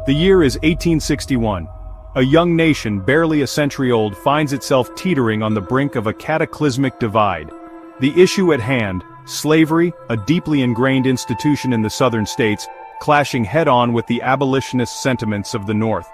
The year is 1861. A young nation barely a century old finds itself teetering on the brink of a cataclysmic divide. The issue at hand, slavery, a deeply ingrained institution in the southern states, clashing head-on with the abolitionist sentiments of the North.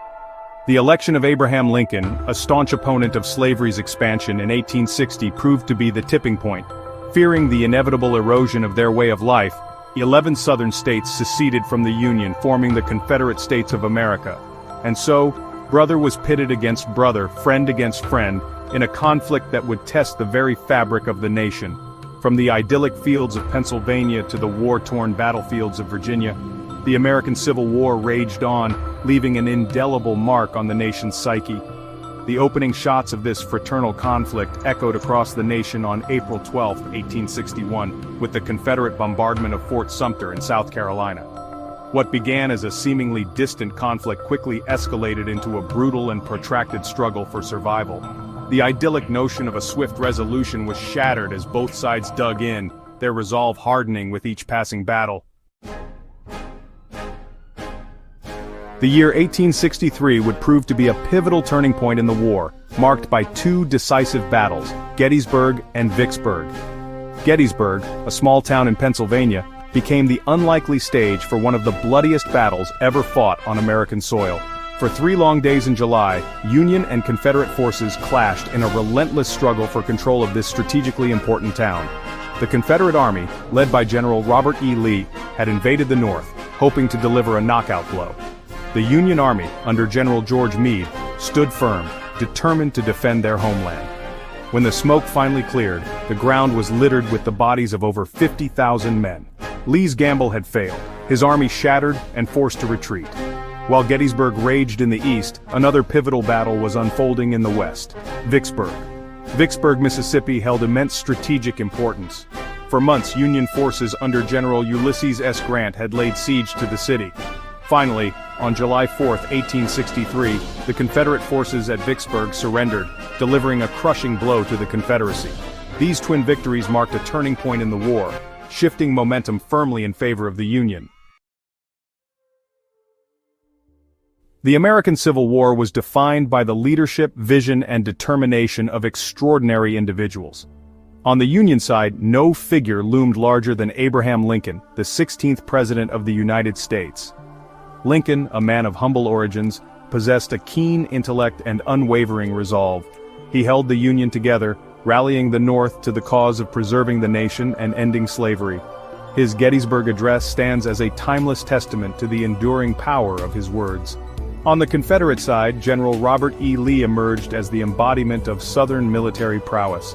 The election of Abraham Lincoln, a staunch opponent of slavery's expansion in 1860, proved to be the tipping point. Fearing the inevitable erosion of their way of life, 11 southern states seceded from the Union, forming the Confederate States of America. And so, brother was pitted against brother, friend against friend, in a conflict that would test the very fabric of the nation. From the idyllic fields of Pennsylvania to the war-torn battlefields of Virginia, the American Civil War raged on, leaving an indelible mark on the nation's psyche. The opening shots of this fraternal conflict echoed across the nation on April 12, 1861, with the Confederate bombardment of Fort Sumter in South Carolina. What began as a seemingly distant conflict quickly escalated into a brutal and protracted struggle for survival. The idyllic notion of a swift resolution was shattered as both sides dug in, their resolve hardening with each passing battle. The year 1863 would prove to be a pivotal turning point in the war, marked by two decisive battles, Gettysburg and Vicksburg. Gettysburg, a small town in Pennsylvania, became the unlikely stage for one of the bloodiest battles ever fought on American soil. For 3 long days in July, Union and Confederate forces clashed in a relentless struggle for control of this strategically important town. The Confederate Army, led by General Robert E. Lee, had invaded the North, hoping to deliver a knockout blow. The Union Army, under General George Meade, stood firm, determined to defend their homeland. When the smoke finally cleared, the ground was littered with the bodies of over 50,000 men. Lee's gamble had failed, his army shattered and forced to retreat. While Gettysburg raged in the east, another pivotal battle was unfolding in the west, Vicksburg. Vicksburg, Mississippi held immense strategic importance. For months, Union forces under General Ulysses S. Grant had laid siege to the city. Finally, on July 4, 1863, the Confederate forces at Vicksburg surrendered, delivering a crushing blow to the Confederacy. These twin victories marked a turning point in the war, shifting momentum firmly in favor of the Union. The American Civil War was defined by the leadership, vision, and determination of extraordinary individuals. On the Union side, no figure loomed larger than Abraham Lincoln, the 16th President of the United States. Lincoln, a man of humble origins, possessed a keen intellect and unwavering resolve. He held the Union together, rallying the North to the cause of preserving the nation and ending slavery. His Gettysburg Address stands as a timeless testament to the enduring power of his words. On the Confederate side, General Robert E. Lee emerged as the embodiment of Southern military prowess.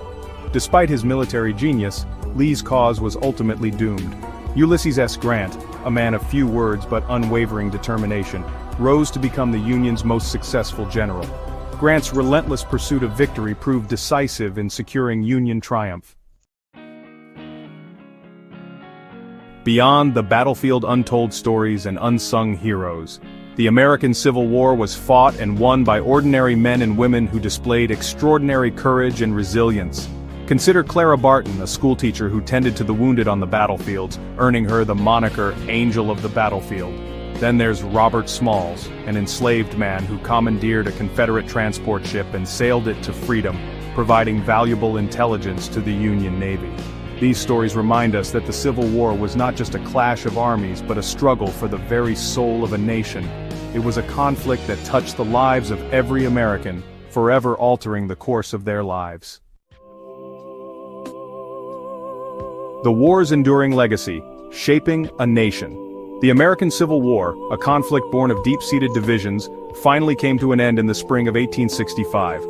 Despite his military genius, Lee's cause was ultimately doomed. Ulysses S. Grant, a man of few words but unwavering determination, rose to become the Union's most successful general. Grant's relentless pursuit of victory proved decisive in securing Union triumph. Beyond the battlefield, untold stories and unsung heroes, the American Civil War was fought and won by ordinary men and women who displayed extraordinary courage and resilience. Consider Clara Barton, a schoolteacher who tended to the wounded on the battlefields, earning her the moniker Angel of the Battlefield. Then there's Robert Smalls, an enslaved man who commandeered a Confederate transport ship and sailed it to freedom, providing valuable intelligence to the Union Navy. These stories remind us that the Civil War was not just a clash of armies but a struggle for the very soul of a nation. It was a conflict that touched the lives of every American, forever altering the course of their lives. The war's enduring legacy, shaping a nation. The American Civil War, a conflict born of deep-seated divisions, finally came to an end in the spring of 1865.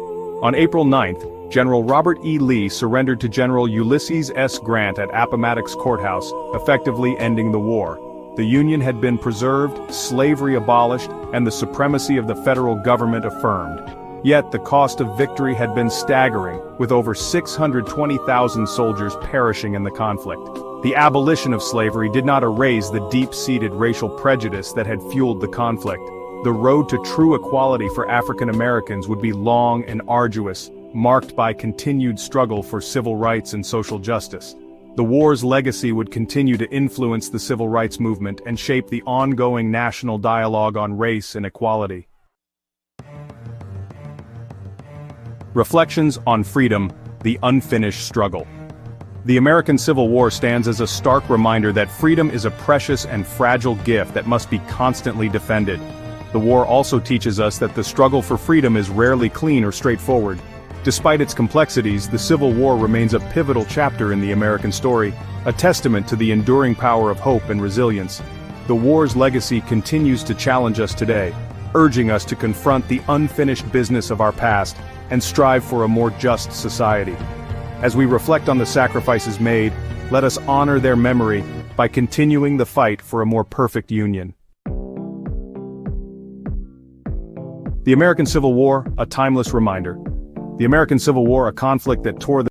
On April 9th, General Robert E. Lee surrendered to General Ulysses S. Grant at Appomattox Courthouse, effectively ending the war. The Union had been preserved, slavery abolished, and the supremacy of the federal government affirmed. Yet the cost of victory had been staggering, with over 620,000 soldiers perishing in the conflict. The abolition of slavery did not erase the deep-seated racial prejudice that had fueled the conflict. The road to true equality for African Americans would be long and arduous, marked by continued struggle for civil rights and social justice. The war's legacy would continue to influence the civil rights movement and shape the ongoing national dialogue on race and equality. Reflections on Freedom, the Unfinished Struggle. The American Civil War stands as a stark reminder that freedom is a precious and fragile gift that must be constantly defended. The war also teaches us that the struggle for freedom is rarely clean or straightforward. Despite its complexities, the Civil War remains a pivotal chapter in the American story, a testament to the enduring power of hope and resilience. The war's legacy continues to challenge us today, urging us to confront the unfinished business of our past and strive for a more just society. As we reflect on the sacrifices made, let us honor their memory by continuing the fight for a more perfect union. The American Civil War, a timeless reminder. The American Civil War, a conflict that tore the